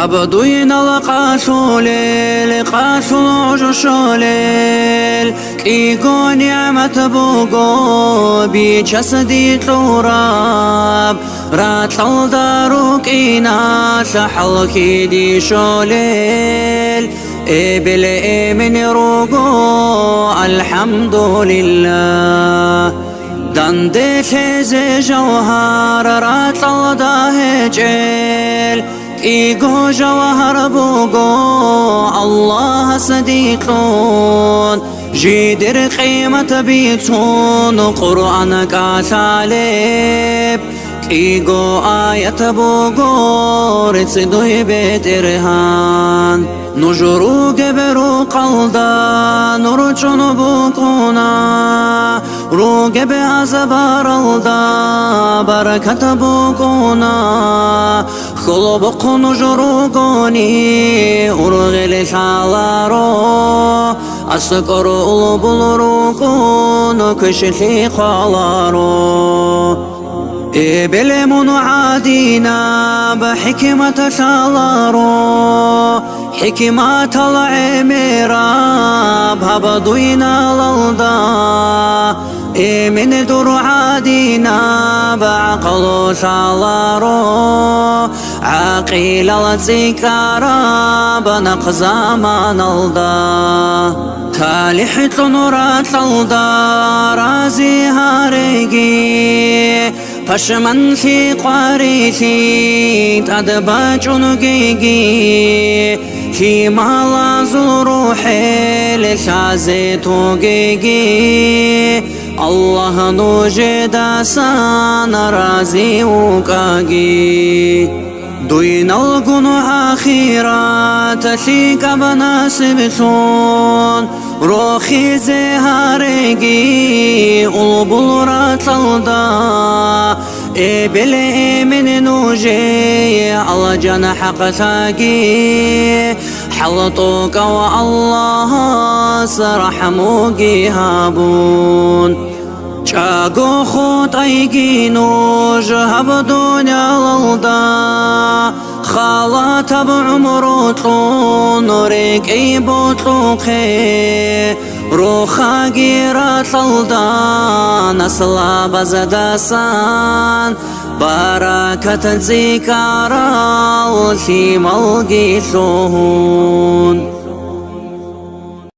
هبدوين القاشوليل قاشو عجشوليل كيقو نعمة بوقو بيجسدي توراب راتل داروك إنا شحل كيدي شوليل إبل من روقو الحمد لله دندي تيز جوهر راتل داهجيل إيقو جوهر بوقو الله صديقون جيدر قيمة بيتون قرآن كاتاليب إيقو آية بوقو رتدوي بيت إرهان نجرو قبرو قلدا نرجون بوقونا رو قب عزبار الدا بركة بوقونا خلبق نجرو قوني أرغل شالارو أسكر ألبل روقون كشلي قالارو إبل من عادينا بحكمة شالارو حكمة العميراب هبدوينا للدا من در عادينا بعقل شالارو عقيل الذكارا بنقزا ما نلدا تالحت نورات للدا رازي هارجي پشمن في قاريتي تدباجون جيجي في مالاز روحي لشازيتو جيجي الله نوجد سان رازي وكاجي دوين القن آخرات تشيك بناسبتون روخي زهارجي قلب راتلدا إبل من نوجي على جناح قتاقي حلطوك والله سرحمو جهابون شاقو خوت أيقي نوج هبدون يالدا خالات بعمرو طلون ريك ايبو طلوقي روخا جيرات للدا نسلا بزداسان بركة الزكارة والشي ملقي شهون